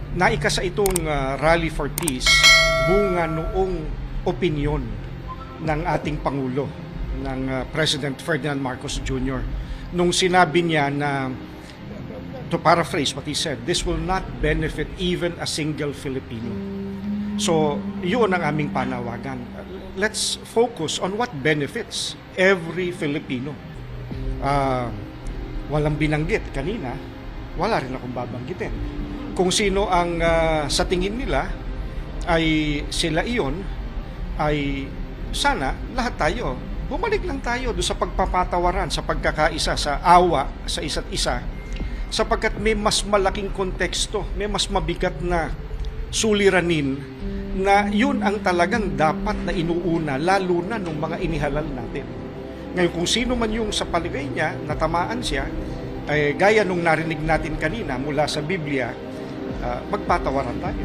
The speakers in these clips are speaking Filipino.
Naikasa itong Rally for Peace bunga noong opinyon ng ating Pangulo, ng President Ferdinand Marcos Jr. Nung sinabi niya na, to paraphrase what he said, this will not benefit even a single Filipino. So, yun ang aming panawagan. Let's focus on what benefits every Filipino. Walang binanggit kanina, wala rin akong babanggitin. Kung sino ang sa tingin nila ay sila iyon, ay sana lahat tayo, bumalik lang tayo doon sa pagpapatawaran, sa pagkakaisa, sa awa sa isa't isa, sapagkat may mas malaking konteksto, may mas mabigat na suliranin na yun ang talagang dapat na inuuna, lalo na nung mga inihalal natin. Ngayon, kung sino man yung sa paligay niya, natamaan siya, gaya nung narinig natin kanina mula sa Biblia, magpatawaran tayo.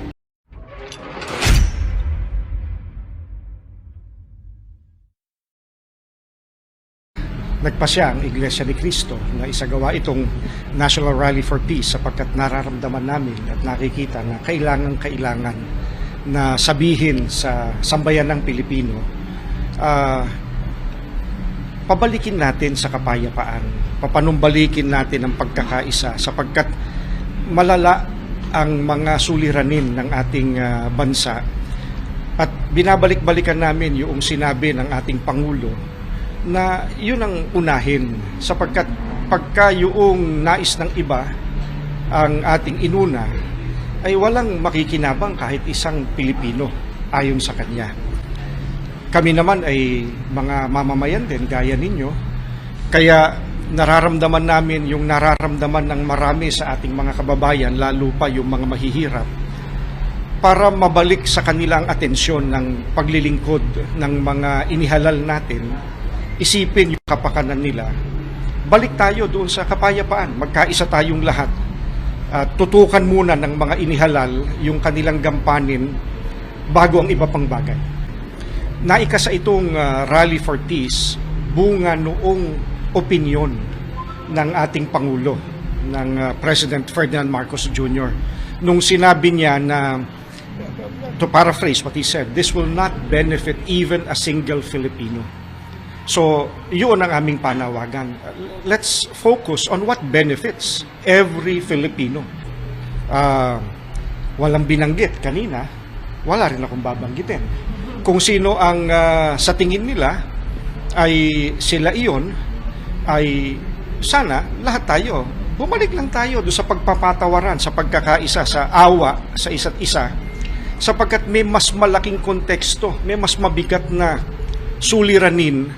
Nagpasya ang Iglesia ni Cristo na isagawa itong National Rally for Peace sapagkat nararamdaman namin at nakikita na kailangan na sabihin sa sambayan ng Pilipino, pabalikin natin sa kapayapaan, papanumbalikin natin ang pagkakaisa sapagkat malala ang mga suliranin ng ating bansa at binabalik-balikan namin yung sinabi ng ating Pangulo na yun ang unahin sapagkat pagka yung nais ng iba ang ating inuna ay walang makikinabang kahit isang Pilipino ayon sa kanya. Kami naman ay mga mamamayan din gaya ninyo, kaya nararamdaman namin yung nararamdaman ng marami sa ating mga kababayan, lalo pa yung mga mahihirap, para mabalik sa kanilang atensyon ng paglilingkod ng mga inihalal natin. Isipin yung kapakanan nila, balik tayo doon sa kapayapaan, magkaisa tayong lahat. Tutukan muna ng mga inihalal yung kanilang gampanin bago ang iba pang bagay. Naikasa itong Rally for Peace bunga noong opinyon ng ating Pangulo, ng President Ferdinand Marcos Jr. Nung sinabi niya na, to paraphrase what he said, this will not benefit even a single Filipino. So, yun ang aming panawagan. Let's focus on what benefits every Filipino. Walang binanggit kanina, wala rin akong babanggitin. Kung sino ang sa tingin nila ay sila iyon, ay sana lahat tayo, bumalik lang tayo doon sa pagpapatawaran, sa pagkakaisa, sa awa sa isa't isa, sapagkat may mas malaking konteksto, may mas mabigat na suliranin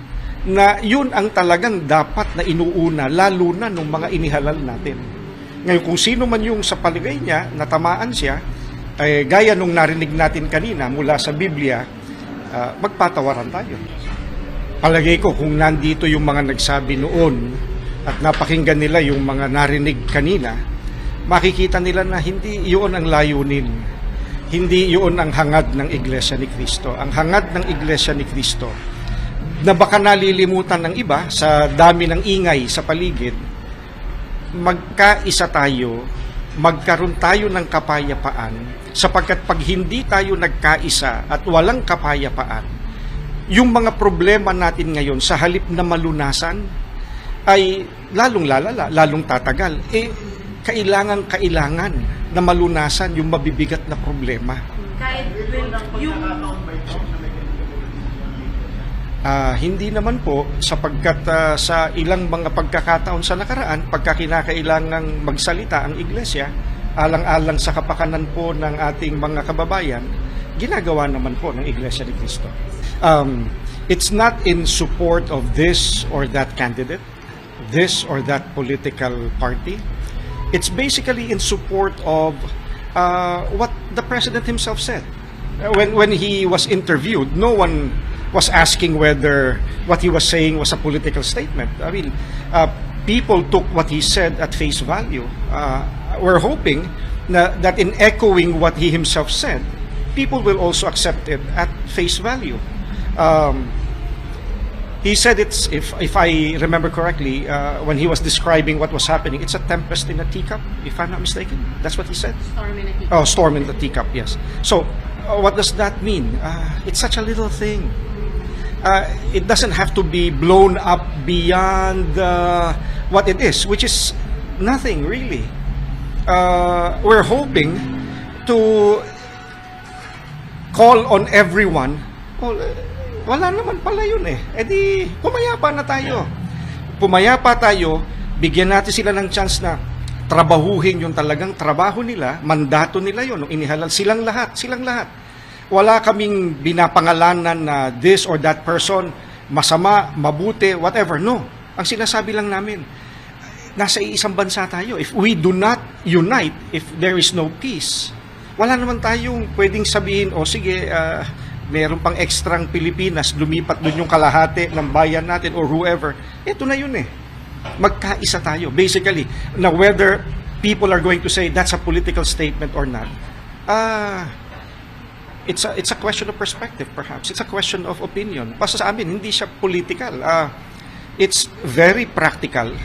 na yun ang talagang dapat na inuuna, lalo na nung mga inihalal natin. Ngayon, kung sino man yung sa paligay niya, natamaan siya, gaya nung narinig natin kanina mula sa Biblia, magpatawaran tayo. Palagay ko, kung nandito yung mga nagsabi noon at napakinggan nila yung mga narinig kanina, makikita nila na hindi yun ang layunin. Hindi yun ang hangad ng Iglesia ni Cristo. Ang hangad ng Iglesia ni Cristo, na baka nalilimutan ng iba sa dami ng ingay sa paligid, magkaisa tayo, magkaroon tayo ng kapayapaan, sapagkat pag hindi tayo nagkaisa at walang kapayapaan, yung mga problema natin ngayon sa halip na malunasan ay lalong lalala, lalong tatagal. Kailangan na malunasan yung mabibigat na problema. Kahit yung hindi naman po, sapagkat sa ilang mga pagkakataon sa nakaraan, pagka kinakailangang magsalita ang Iglesia, alang-alang sa kapakanan po ng ating mga kababayan, ginagawa naman po ng Iglesia ni Cristo. It's not in support of this or that candidate, this or that political party. It's basically in support of what the President himself said. When he was interviewed, no one was asking whether what he was saying was a political statement. I mean, people took what he said at face value. We're hoping that in echoing what he himself said, people will also accept it at face value. He said it's, if I remember correctly, when he was describing what was happening, it's a tempest in a teacup, if I'm not mistaken. That's what he said. Storm in a teacup. Oh, storm in the teacup, yes. So, what does that mean? It's such a little thing. It doesn't have to be blown up beyond what it is, which is nothing really. We're hoping to call on everyone. Oh, wala naman pala yun eh. E di, pumayapa na tayo. Pumayapa tayo, bigyan natin sila ng chance na trabahuhin yung talagang trabaho nila, mandato nila yun, nung inihalal. Silang lahat. Wala kaming binapangalanan na this or that person, masama, mabuti, whatever. No. Ang sinasabi lang namin, nasa iisang bansa tayo. If we do not unite, if there is no peace, wala naman tayong pwedeng sabihin, o sige, meron pang ekstrang Pilipinas, lumipat doon yung kalahati ng bayan natin or whoever. Ito na yun eh. Magkaisa tayo. Basically, now whether people are going to say that's a political statement or not, it's a question of perspective perhaps. It's a question of opinion. Basta sa amin, hindi siya political. It's very practical.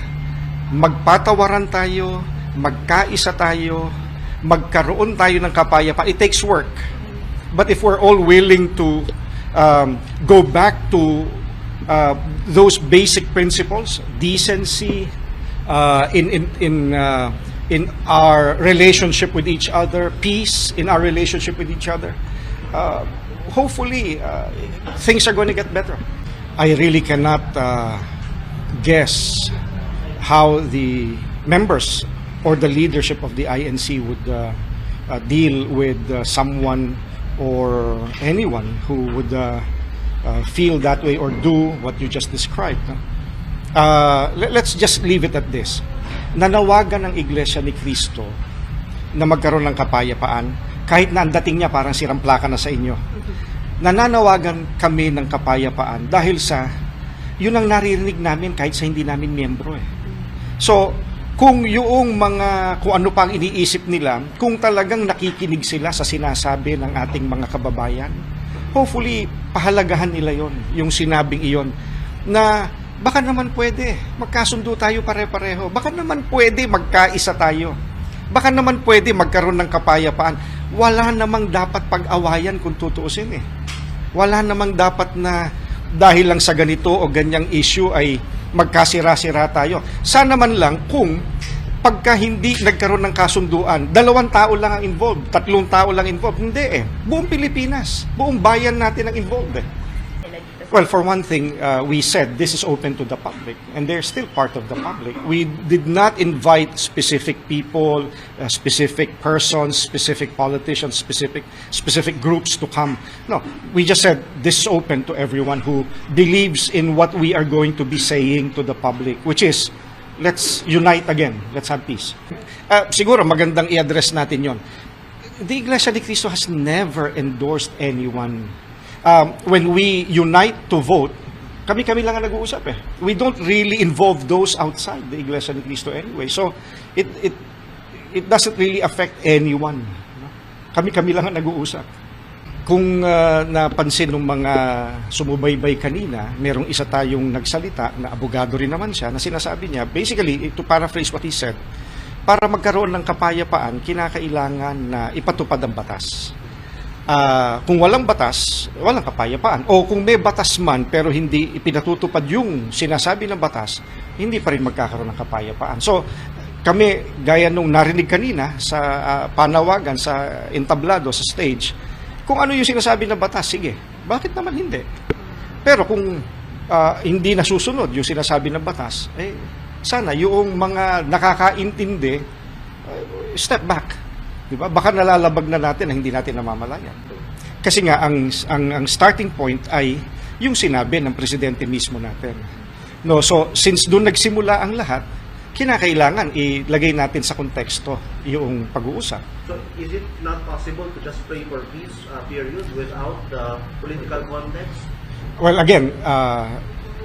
Magpatawaran tayo, magkaisa tayo, magkaroon tayo ng kapayapaan. It takes work. But if we're all willing to go back to those basic principles, decency, in our relationship with each other, peace in our relationship with each other, hopefully things are going to get better. I really cannot guess how the members or the leadership of the INC would deal with someone or anyone who would feel that way or do what you just described. Let's just leave it at this. Nanawagan ng Iglesia ni Cristo na magkaroon ng kapayapaan kahit na ang dating niya parang siramplaka na sa inyo. Nananawagan kami ng kapayapaan dahil sa yun ang naririnig namin kahit sa hindi namin miyembro eh. So, kung kung ano pang iniisip nila, kung talagang nakikinig sila sa sinasabi ng ating mga kababayan, hopefully, pahalagahan nila yon, yung sinabing iyon, na baka naman pwede, magkasundo tayo pare-pareho, baka naman pwede magkaisa tayo, baka naman pwede magkaroon ng kapayapaan. Wala namang dapat pag-awayan kung tutuusin eh. Wala namang dapat na dahil lang sa ganito o ganyang issue ay magkasira-sira tayo. Sana man lang kung pagka hindi nagkaroon ng kasunduan, 2 tao lang ang involved, 3 tao lang involved. Hindi eh. Buong Pilipinas, buong bayan natin ang involved eh. Well, for one thing, we said this is open to the public and they're still part of the public. We did not invite specific people, specific persons, specific politicians, specific groups to come. No, we just said this is open to everyone who believes in what we are going to be saying to the public, which is, let's unite again, let's have peace. Siguro magandang i-address natin yon. The Iglesia ni Cristo has never endorsed anyone. When we unite to vote, kami-kami lang ang nag-uusap eh. We don't really involve those outside the Iglesia ni Cristo anyway. So, it doesn't really affect anyone. Kami-kami lang ang nag-uusap. Kung napansin ng mga sumubaybay kanina, merong isa tayong nagsalita na abogado rin naman siya, na sinasabi niya, basically, to paraphrase what he said, para magkaroon ng kapayapaan, kinakailangan na ipatupad ang batas. Kung walang batas, walang kapayapaan. O kung may batas man pero hindi ipinatutupad yung sinasabi ng batas, hindi pa rin magkakaroon ng kapayapaan. So, kami, gaya nung narinig kanina sa panawagan, sa entablado, sa stage, kung ano yung sinasabi ng batas, sige, bakit naman hindi? Pero kung hindi nasusunod yung sinasabi ng batas, sana yung mga nakakaintindi, step back. Diba? Baka nalalabag na natin na hindi natin namamalayan. Kasi nga, ang starting point ay yung sinabi ng presidente mismo natin. No, so, since doon nagsimula ang lahat, kinakailangan ilagay natin sa konteksto yung pag-uusap. So, is it not possible to just pray for peace, period, without the political context? Well, again,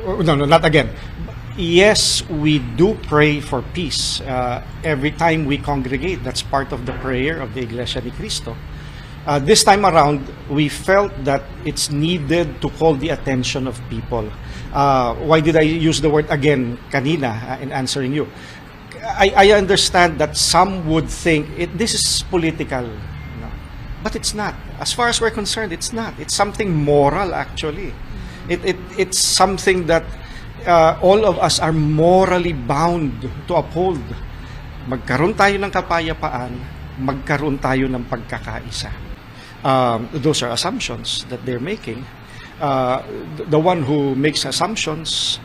no, not again. Yes, we do pray for peace every time we congregate. That's part of the prayer of the Iglesia ni Cristo. This time around, we felt that it's needed to call the attention of people. Why did I use the word again kanina in answering you? I understand that some would think this is political, no? But it's not. As far as we're concerned, it's not. It's something moral, actually. It's something that all of us are morally bound to uphold. Magkaroon tayo ng kapayapaan, magkaroon tayo ng pagkakaisa. Those are assumptions that they're making. The one who makes assumptions,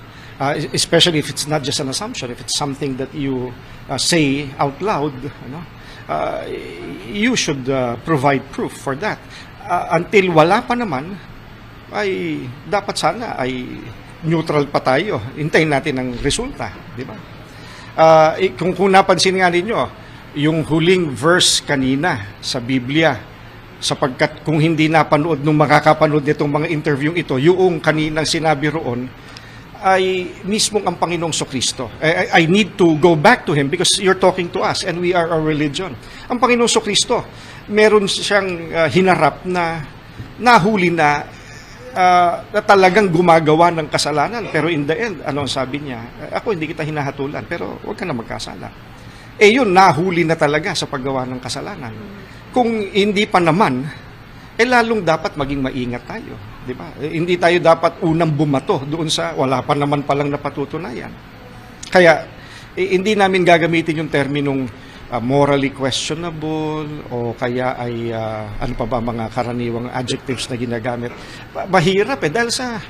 especially if it's not just an assumption, if it's something that you say out loud, you should provide proof for that. Until wala pa naman, ay dapat sana ay neutral pa tayo. Hintayin natin ang resulta, di ba? Kung napansin nga ninyo, yung huling verse kanina sa Biblia, sapagkat kung hindi napanood nung makakapanood nitong mga interview ito, yung kaninang sinabi roon, ay mismong ang Panginoong Sokristo. I need to go back to Him because you're talking to us and we are a religion. Ang Panginoong Sokristo, meron siyang hinarap na nahuli na talagang gumagawa ng kasalanan. Pero in the end, ano ang sabi niya? Ako hindi kita hinahatulan, pero huwag ka na magkasala. Yun, nahuli na talaga sa paggawa ng kasalanan. Kung hindi pa naman, lalong dapat maging maingat tayo. Di ba? Hindi tayo dapat unang bumato doon sa wala pa naman palang napatutunayan. Kaya, hindi namin gagamitin yung terminong morally questionable o kaya ay ano pa ba mga karaniwang adjectives na ginagamit. Mahirap dahil sa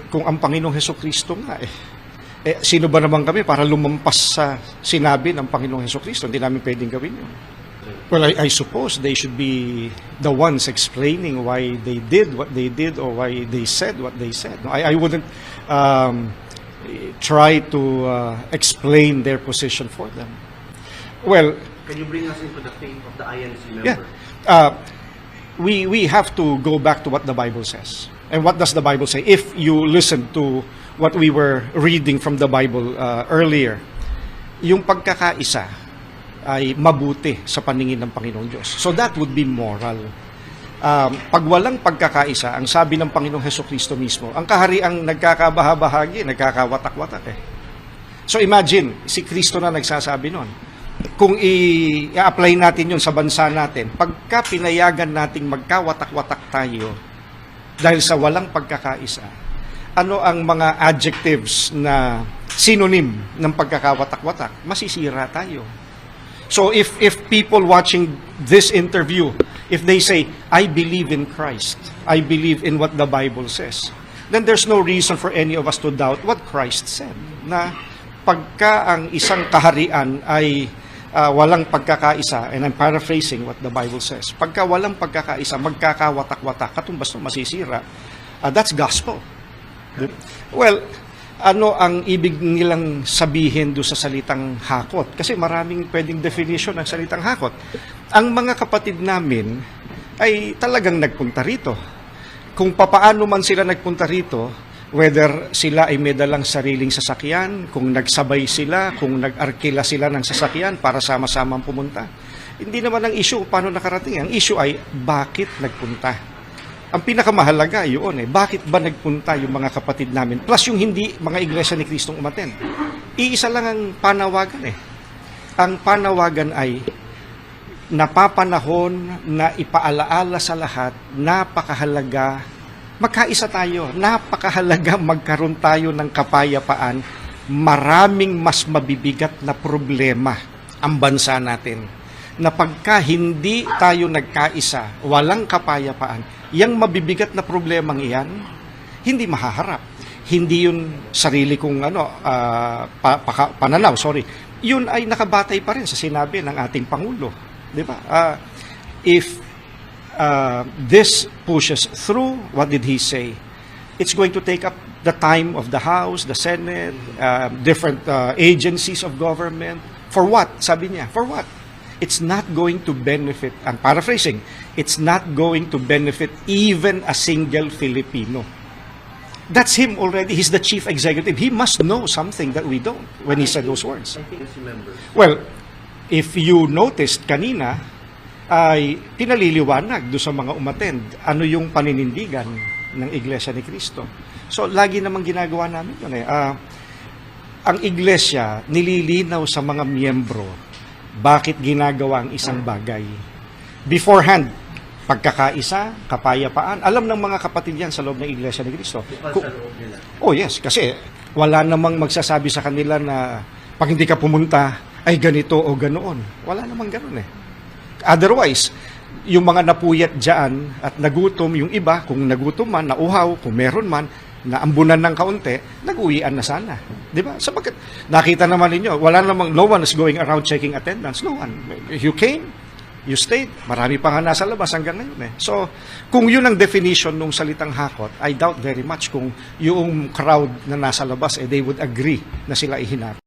kung ang Panginoong Hesukristo nga sino ba naman kami para lumampas sa sinabi ng Panginoong Hesukristo? Hindi namin pwedeng gawin yun. Well, I suppose they should be the ones explaining why they did what they did or why they said what they said. No, I wouldn't try to explain their position for them. Well, Can you bring us into the faith of the INC member? yeah. We have to go back to what the Bible says. And what does the Bible say? If you listen to what we were reading from the Bible earlier, yung pagkakaisa ay mabuti sa paningin ng Panginoong Diyos. So that would be moral. Pag walang pagkakaisa, ang sabi ng Panginoong Hesukristo mismo, ang kahariang nagkakabahabahagi, nagkakawatak-watak So imagine, si Kristo na nagsasabi nun. Kung i-apply natin yun sa bansa natin, pagka pinayagan nating magkawatak-watak tayo dahil sa walang pagkakaisa, ano ang mga adjectives na synonym ng pagkakawatak-watak? Masisira tayo. So if people watching this interview, if they say, I believe in Christ, I believe in what the Bible says, then there's no reason for any of us to doubt what Christ said. Na pagka ang isang kaharian ay walang pagkakaisa, and I'm paraphrasing what the Bible says, pagka walang pagkakaisa, magkakawatak-watak, katumbas no masisira, that's gospel. Well, ano ang ibig nilang sabihin do sa salitang hakot? Kasi maraming pwedeng definition ng salitang hakot. Ang mga kapatid namin ay talagang nagpunta rito. Kung papaano man sila nagpunta rito, whether sila ay may dalang sariling sasakyan, kung nagsabay sila, kung nag-arkila sila ng sasakyan para sama-samang pumunta. Hindi naman ang issue paano nakarating. Ang issue ay bakit nagpunta. Ang pinakamahalaga yun bakit ba nagpunta yung mga kapatid namin? Plus yung hindi mga iglesia ni Kristong umaten. Iisa lang ang panawagan Ang panawagan ay napapanahon na ipaalaala sa lahat, napakahalaga, magkaisa tayo, napakahalaga magkaroon tayo ng kapayapaan. Maraming mas mabibigat na problema ang bansa natin. Na pagka hindi tayo nagkaisa, walang kapayapaan, yung mabibigat na problemang iyan, hindi mahaharap. Hindi yun sarili kong pananaw, Yun ay nakabatay pa rin sa sinabi ng ating Pangulo. Di ba? If this pushes through, what did he say? It's going to take up the time of the House, the Senate, different agencies of government. For what? Sabi niya, for what? It's not going to benefit, I'm paraphrasing, it's not going to benefit even a single Filipino. That's him already. He's the chief executive. He must know something that we don't when he said those words. I think it's members. Well, if you noticed kanina, ay pinaliliwanag do sa mga umattend ano yung paninindigan ng Iglesia ni Cristo. So, lagi namang ginagawa namin yun eh. Ang Iglesia nililinaw sa mga miyembro bakit ginagawa ang isang bagay. Beforehand, pagkakaisa, kapayapaan. Alam ng mga kapatid yan sa loob ng Iglesia ni Cristo. Sa loob nila. Oh yes, kasi wala namang magsasabi sa kanila na pag hindi ka pumunta, ay ganito o ganoon. Wala namang ganoon eh. Otherwise, yung mga napuyat dyan at nagutom, yung iba, kung nagutom man, nauhaw, kung meron man, naambunan ng kaunti, nag-uwian na sana. Di ba? Sapagkat nakita naman ninyo, wala namang, no one is going around checking attendance. No one. You came, you stayed. Marami pa nga nasa labas hanggang ngayon eh. So, kung yun ang definition ng salitang hakot, I doubt very much kung yung crowd na nasa labas, they would agree na sila ihinakot.